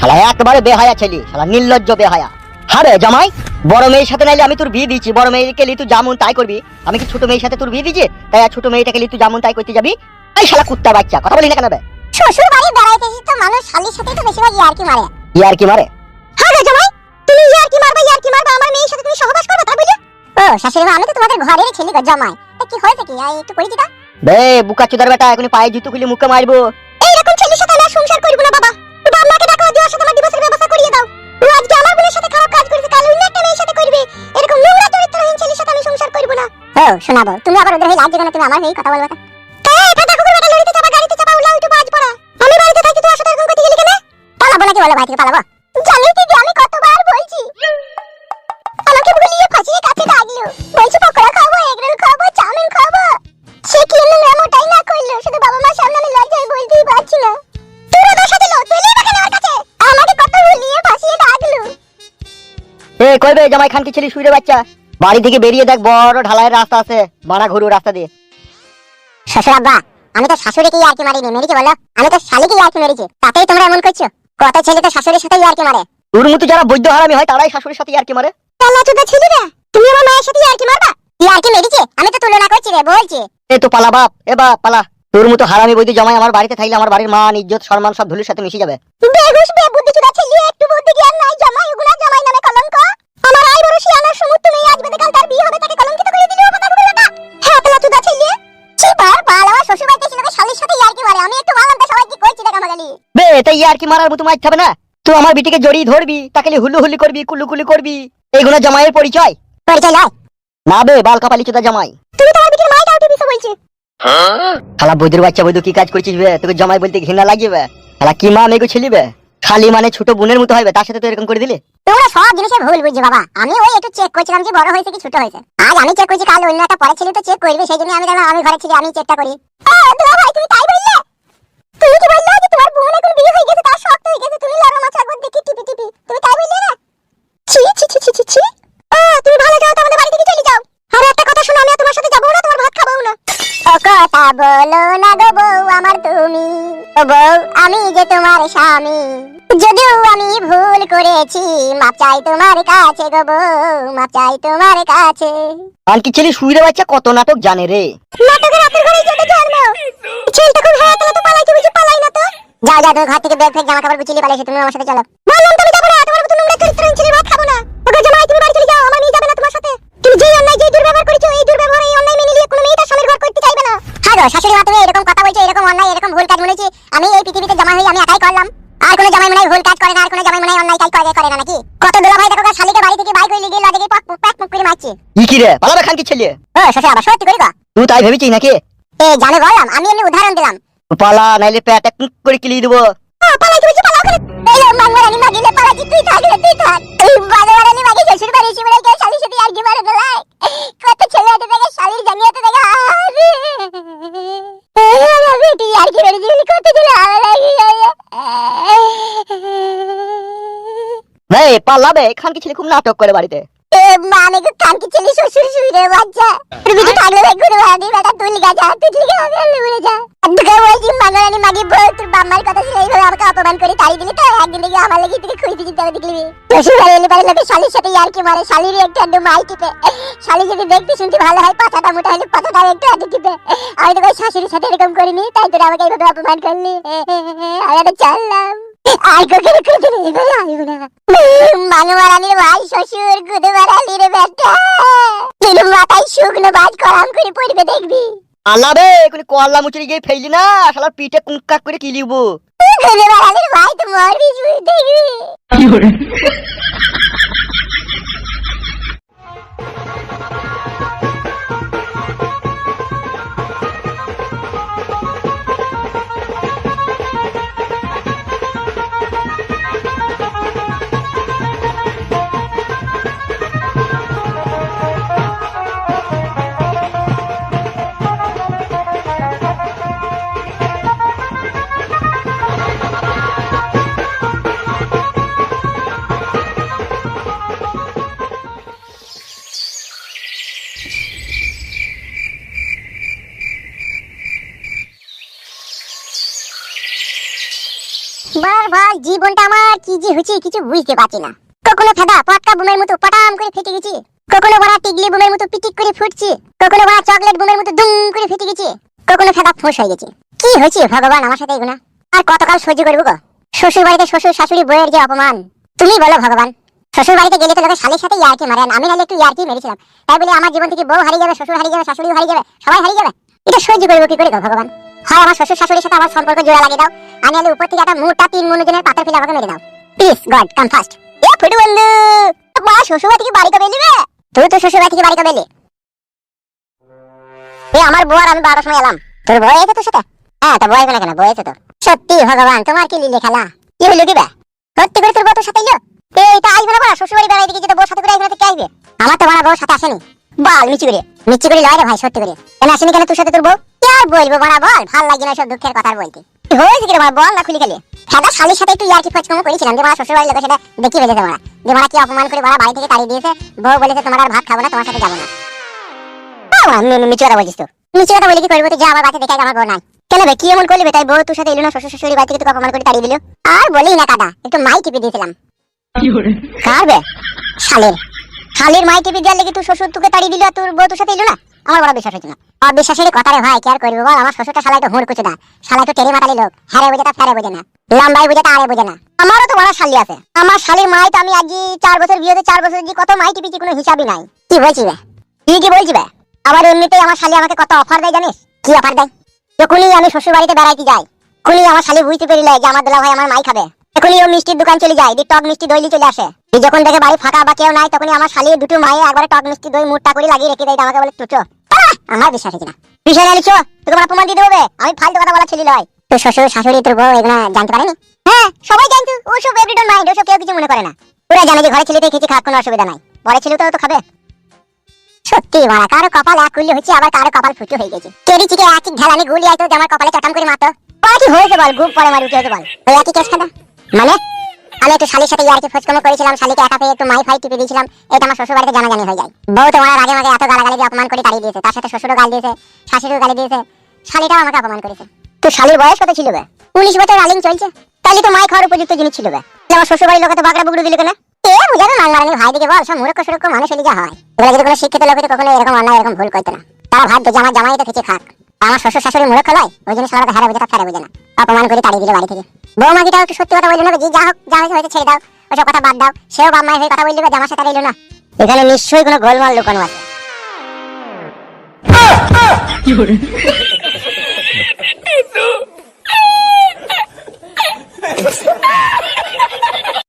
শালা একবারে বেহায়া ছেলে, শালা নির্লজ্জ বেহায়া। হ্যাঁ রে জামাই, বড় মেয়ের সাথে নাইলে আমি তোর বিয়ে দিচ্ছি, বড় মেয়েকে নিয়ে তুই যেমন তাই করবি। আমি কি ছোট মেয়ের সাথে তোর বিয়ে দিচ্ছি, তাই আর ছোট মেয়েটাকে নিয়ে তুই যেমন তাই করতে যাবি? এই শালা কুত্তা বাচ্চা, কথা বলি না কেন বে? শ্বশুর বাড়ি বেড়াইতে এসে তো মানুষ শালির সাথে তো বেশিরভাগ ইয়ার্কি মারে। ইয়ার্কি মারে? হ্যাঁ রে জামাই, তুমি ইয়ার্কি মারবা আমার মেয়ের সাথে তুমি সহবাস করবে তাই বলি? ও শাশুড়ি মা, আমি তো তোমাদের ঘরের ছেলে গো জামাই, তা কি হয়েছে কি? একটু পরিচিতা বে বুকা চোদার বেটা, এখন পায়ে জুতো খুলে মুখে মারবো। এইরকম ছেলের সাথে আমি সংসার করব না বাবা। বাবা মাকে ডাকো, দিয়ে ওর সাথে আমার ডিভোর্সের ব্যবস্থা করিয়ে দাও। ও আজকে আমার বোনের সাথে খারাপ কাজ করেছে, কাল অন্য একটা মেয়ের সাথে করবে। এরকম নোংরা চরিত্রহীন ছেলের সাথে আমি সংসার করব না। ও শোনাবো, তুমি আবার ওদের হয়ে লাজ যেখানে তুমি আমার হয়ে কথা বলবে। এই ফাটা কুকুর বেটা, লড়িতে চাপা গাড়িতে চাপা উল্লা উল্টো বাজ পড়া। আমি বাড়িতে থাকি, তুই আসলে এরকম করতে গেলি কেন? পালাবো নাকি বলো, ভাই থেকে পালাবো? জানি দিদি, আমি কতবার বলছি, আমাকে ভুলিয়ে ফাঁসিয়ে কাছে ডাকলো, বলছি পকোড়া খাবো, এগরোল খাবো, চাউমিন খাবো। সে কি নোংরা মোটাই না করলো, শুধু বাবা মার সামনে আমি লজ্জায় বলতেই পারছি না। তোরা দশা দিল, তুইলি না কেন ওর কাছে? আমাকে কত ভুলিয়ে ফাঁসিয়ে ডাকলো। এ কইবে জামাই খানকি ছেলে শুইরে বাচ্চা, বাড়ি থেকে বেরিয়ে দেখ বড় ঢালাইয়ের রাস্তা আছে, বাড়া ঘুরু রাস্তা দিয়ে। শ্বশুর আব্বা, আমি তো শাশুড়িকে ইয়ার্কি মারিনি, মেরেছি বলো? আমি তো শালিকে ইয়ার্কি মেরেছি, তাতেই তোমরা এমন করছো? কত ছেলে তো শাশুড়ির সাথে ইয়ার্কি মারে। তোর মতো যারা বৈদ্য হারামি হয় তারাই শাশুড়ির সাথে ইয়ার্কি মারে। তাহলে চোদা ছেলেরা, তুমি আমার মায়ের সাথে ইয়ার্কি মারবা? ইয়ার্কি মেরেছি, আমি তো তুলনা করছি রে, বলছি। এ তো পালা বাপ, এ বাপ পালা। তোর মতো হারামি বৈদ্য জামাই আমার বাড়িতে থাকলে আমার বাড়ির মান ইজ্জত সম্মান সব ধুলির সাথে মিশে যাবে। বেহুশ বেবুদ্ধি চোদা ছেলে, একটু বুদ্ধি জ্ঞান নাই। জামাই ওগুলা জামাই নামে কলঙ্ক। আমার আই বড় শিয়ানার সমুদ্র মেয়ে আজ বেদে কাল তার বিয়ে হবে, তাকে কলঙ্কিত করে দিলি ও কথা বলটা। হ্যাঁ তাহলে চোদা ছেলে, চিপার বাল আমার শ্বশুর বাড়িতে ছিল শালির সাথে ইয়ার্কি মারে। আমি একটু বললাম তো সবাই কি কইছি দেখা মাগালি। বে তাই ইয়ার্কি মারার মতো মাইর হবে না। তুই আমার বিটিকে জড়িয়ে ধরবি, তাকে হুলু হুলি করবি, কুলুকুলি করবি, এইগুলো জামাইয়ের পরিচয়? পরিচয় নয় না বে, বাল কপালি চোদা জামাই। তুমি তোমার বিটির মাইটা উঠে দিছো বলছি। শালা বৈদ্যর বাচ্চা, বৈদ্য কি কাজ করছিস বে? তোকে জামাই বলতে ঘৃণা লাগবে? শালা কি মা মেগো ছেলি বে? খালি মানে ছোট বোনের মতো হইবে, তার সাথে তো এরকম করে দিলে। তোমরা সব জিনিসে ভুল বুঝছো বাবা। আমি ওই একটু চেক করছিলাম যে বড় হয়েছে কি ছোট হয়েছে। আজ আমি চেক করছি, কাল অন্য একটা পরে ছেলে তো চেক করবে, সেই জন্য আমি দেখলাম আমি ঘরে ছিলি, আমি চেকটা করি। দুলা ভাই তুমি তাই বললে? তুমি কি বললে যে তোমার বোন এখন বিয়ে হয়ে গেছে, তার শক্ত হয়ে গেছে, তুমি লড়া মাছ একবার দেখি টিপি টিপি, তুমি তাই বললে না? ছি ছি ছি ছি ছি। তুমি ভালো যাও, তো আমাদের বাড়ি থেকে চলে যাও। আর একটা কথা শোনো, আমি আর তোমার সাথে যাবো না, তোমার ভাত খাবো না। ও কথা বলো না গো বউ আমার তুমি, ও বউ আমি যে তোমার স্বামী। যদিও আমি ভুল করেছি, মাপ চাই তোমার কাছে গো বউ, মাপ চাই তোমার কাছে। খানকি ছেলে শুইরে বাচ্চা কত নাটক জানে রে। নাটকের রাতের ঘরে যেতে জন্ম। ছেলেটা খুব হ্যাঁ, তাহলে তো পালাইতে বুঝি, পালাই না তো। যাও যাও, তুমি ঘর থেকে ব্যাগ ফেক জামা কাপড় গুছিয়ে পালাইছো, তুমি আমার সাথে চলো। বললাম তুমি যাবো না, তোমার মতো নোংরা চরিত্রহীন ছেলের ভাত খাবো না। ওগো জামাই তুমি বাড়ি চলে যাও, আমার মেয়ে যাবে না তোমার সাথে। তুমি যেই অন্যায় যেই দুর্ব্যবহার করেছো, এই দুর্ব্যবহার এই অন্যায় মেনে নিয়ে কোনো মেয়ে তার স্বামীর ঘর করতে চাইবে না। হ্যাঁ গো শাশুড়ি মা, তুমি এরকম কথা বলছো, এরকম অন্যায় এরকম ভুল কাজ মনেছি আমি এই পৃথিবীতে জামাই হই আমি একাই করলাম। আর কোনো জামাই মনে হয় ভুল কাজ করে না, আর কোনো জামাই মনে হয় অন্যায় কাজ করে না নাকি? কত দুলা ভাই দেখো শালিকে বাড়ি থেকে বাইক হইলে গিয়ে লাগে পাক পাক মুখ করে মারছে। কি রে পালাবে খানকি ছেলে? ও শ্বশুর আবার সত্যি করি গো? তুই তাই ভেবেছিস নাকি? এ জানো বললাম, আমি এমনি উদাহরণ দিলাম। পালা, নাইলে পেটে কুক করে কিলি দেবো। পালাইতে বুঝি, পালাও করে। এলো মাঙ্গরানি মাগিলে পালাচ্ছি, তুই থাক রে, তুই থাক। এই বাজারানি মাগি শ্বশুর বাড়ি এসে বলে কেউ শালির সাথে আর্গি মারে গলায়। কত ছেলে হতে দেখে শালির জাঙ্গিয়াতে দেখে আরে আরে বেটি আর্গি মেরে দিলি, কত ছেলে আরে লাগি যায়। ভাই পালাবে, খানকি ছেলে খুব নাটক করে বাড়িতে। এ মানে কি কানকি ছেলে শ্বশুর শুইরে বাচ্চা। তুই বিটি থাকলে ঘুরে বাড়ি বেটা, তুই লিগা যা, তুই লিগা আমি উড়ে যা। দুগা বলছি মাঙ্গরানি মাগি বল, তোর বাম্মার কথা শুনে এইভাবে আমাকে অপমান করে তাড়ি দিলি, তো একদিন দেখি আমার লাগি তুই খুঁজতে যেতে হবে দেখলি। শ্বশুর বাড়ি এলে বাড়ি লোকে শালির সাথে ইয়ার্কি মারে, শালির একটু আধটু মাই টিপে। শালি যদি দেখতে শুনতে ভালো হয়, পাছাটা মোটা হলে পাছাটা একটু আধটু টিপে। আমি তো ওই শাশুড়ির সাথে এরকম করিনি, তাই তোরা আমাকে এইভাবে অপমান করলি। আমি তো চললাম। আর কোকে খুঁজে নিয়ে গেল আইব না। মাঙ্গরানির ভাই শ্বশুর গুদে মারালি রে বেটা, তুই মাথায় শুকনো বাজ করাম করে পড়বে দেখবি। আলাবে কোনি কল্লা মুচড়ি গিয়ে ফেললি না, শালার পিঠে কুঁকা করে কিলিবো। গুদে মারালির ভাই তো মরবি দেখবি। কি করে ভাই জীবনটা আমার কি যে হচ্ছে কিছু বুঝতে পারছি না। কখনো ফেদা পটকা বুমের মতো পটাম করে ফেটে গেছি, কখনো বড়া টিগলি বুমের মতো পিটিক করে ফুটছি, কখনো বড়া চকলেট বুমের মতো দুম করে ফেটে গেছি, কখনো ফেদা ফোঁস হয়ে গেছে। কি হয়েছে ভগবান আমার সাথে এগুলা? আর কতকাল সহ্য করবো গো? শ্বশুর বাড়িতে শ্বশুর শাশুড়ি বইয়ের যে অপমান, তুমি বলো ভগবান। শ্বশুর বাড়িতে গেলে তো লোকে শালির সাথে ইয়ার্কি মারেন, আমি নাহলে একটু ইয়ার্কি মেরেছিলাম, তাই বলে আমার জীবন থেকে বউ হারিয়ে যাবে, শ্বশুর হারিয়ে যাবে, শাশুড়ি হারিয়ে যাবে, সবাই হারিয়ে যাবে? এটা সহ্য করবো কি করে গো ভগবান? হয় আমার শ্বশুর শাশুড়ির সাথে আমার সম্পর্ক জোড়া লাগিয়ে দাও, আর নাহলে উপর থেকে একটা মুহূর্তে 3 মনোজনের পাথর ফেলে আমাকে মেরে দাও। Please God come fast. এ ফুটু বন্ধু, মা শ্বশুর বাড়ি থেকে বাড়ি কবে এলিবে? তুই তো শ্বশুর বাড়ি থেকে বাড়ি কবে এলি? এ আমার বউ আর আমি 12টার সময় এলাম। তোর বউ আছে তোর সাথে? হ্যাঁ, তা বউ আছে না কেন, বউ আছে তো। সত্যি ভগবান, তোমার কি লীলে খেলা? কি হলো দিবে? সত্যি করে তোর বউ তোর সাথে এলো? এইটা আইবে না বড়া, শ্বশুর বাড়ি বেড়াইতে গিয়ে তো বউ সাথে করে আইবে না তো কে আইবে? আমার তো বড়া বউ সাথে আসেনি। বল মিচি করে লয় রে ভাই, সত্যি করে কেন আসেনি কেন তোর সাথে তোর বউ? কি আর বলবো বড়া, বল ভাল লাগে না সব দুঃখের কথা বলতে। কি হয়েছে কি রে বল না খুলি খেলে? সাদা শালির সাথে একটু ইয়ার্কি ফচকম করেছিলাম যে বড়া শ্বশুর বাড়ির লোক সেটা দেখি ফেলেছে বড়া, যে বড়া কি অপমান করে বড়া বাড়ি থেকে তাড়িয়ে দিয়েছে, বউ বলেছে তোমার আর ভাত খাবো না, তোমার সাথে যাবো না। মিচি কথা বলছিস তো? মিচি কথা বলে কি করবো? তো যা আমার বাচ্চা দেখে আমার বউ নাই কেন বে? কি এমন করলি বে তাই বউ তোর সাথে এলো না? শ্বশুর শাশুড়ি বাড়ি থেকে তোকে অপমান করে তাড়িয়ে দিল। আর বলি না কাদা, একটু মাই টিপে দিয়েছিলাম। কার বে? শালির মাই টিপে দেওয়ার লেগে তুই শ্বশুর তোকে তাড়িয়ে দিল আর তোর বউ তোর সাথে এলো না? আমার বড় বিশ্বাস হচ্ছে না। অবিশ্বাসের কথা রে ভাই, কি আর করবো বল? আমার শ্বশুরটা শালাই তো হুড় কুচে দা, শালাই তো টেরে মাতালি লোক, হ্যারে বোঝে তা ফেরে বোঝে না, লম্বাই বোঝে তা আরে বোঝে না। আমারও তো বড় শালি আছে, আমার শালির মাই তো আমি আজ 4 বছর বিয়েতে 4 বছর যে কত মাই টিপিছি কোনো হিসাবই নাই। কি বলছি বে? কি বলছি বে? আবার এমনিতেই আমার শালি আমাকে কত অফার দেয় জানিস? কি অফার দেয়? যখনই আমি শ্বশুর বাড়িতে বেড়াইতে যাই, এখনই আমার শালি বুঝতে পেরিলে যে আমার দুলা ভাই আমার মাই খাবে, এখনই ও মিষ্টির দোকান চলে যায়, টক মিষ্টি দই চলে আসে। যখন দেখে বাড়ি ফাঁকা বা কেউ নাই, তখনই আমার শালি দুটো মায়ে একবারে টক মিষ্টি দই মুটটা করে লাগিয়ে রেখে দেয়, আমাকে বলে তুচো। আমার বিশ্বাস হচ্ছে না। বিষয় আলিছো তোকে আমার প্রমাণ দিতে হবে, আমি ফালতু কথা বলা ছেলে নয়। তোর শ্বশুর শাশুড়ি তোর বউ এগুলো জানতে পারেনি? হ্যাঁ, সবাই জানতো, ওসব এভরি ডোন্ট মাইন্ড, ওসব কেউ কিছু মনে করে না। ওরা জানে যে ঘরে ছেলেতে খেতে খাওয়ার কোনো অসুবিধা নাই, পরে ছেলে তো খাবে। সত্যি মারা, কারো কপাল এক করলে হচ্ছে, আবার কারো কপাল ফুটো হয়ে গেছে। কেরি চিকে একই ঢেলানি গুলি আইতো যে আমার কপালে চটাম করে মারতো। কি হয়েছে বল? গুপ পরে মারি, কি হয়েছে বল? ওই একই কেস খাদা মানে আমি একটু শালির সাথে ইয়ার্কি ফচকম করেছিলাম, শালিকে একা পেয়ে একটু মাই ফাই টিপে দিয়েছিলাম, এটা আমার শ্বশুর বাড়িতে জানাজানি হয়ে যায়। বউ তো মারার আগে আমাকে এত গালাগালি দিয়ে অপমান করে তাড়িয়ে দিয়েছে, তার সাথে শ্বশুরও গাল দিয়েছে, শাশুড়িও গালি দিয়েছে, শালিটাও আমাকে অপমান করেছে। তো শালির বয়স কত ছিল বে? 19 বছর রানিং চলছে। তাহলে তো মাই খাওয়ার উপযুক্ত জিনিস ছিল বে। আমার শ্বশুর বাড়ির লোকে তো বাগড়া বুগড়ু দিল কেন? বুঝা না, মাংমারানি ভাই দিকে বল, সব মূর্খ সুরক্ষ মানুষ হলে যা হয়। এগুলো যদি কোনো শিক্ষিত লোক কখনো এরকম অন্যায় এরকম ভুল করতো না। তারা ভাবতো যে আমার জামাই তো খেতে খাক, আমার শ্বশুর শাশুড়ি মূর্খ নয়, ওই জন্য সবার হারে বোঝে তা ফেরে বোঝে না, অপমান করে তাড়িয়ে দিল বাড়ি থেকে। বৌমাকিটাও একটু সত্যি কথা বললো না, যে যা হোক যা হয়েছে ছেড়ে দাও, ওসব কথা বাদ দাও। সেও বাপ মায়ের হয়ে কথা বললি জামার সাথে এলো না, এখানে নিশ্চয়ই কোনো গোলমাল লুকানো আছে।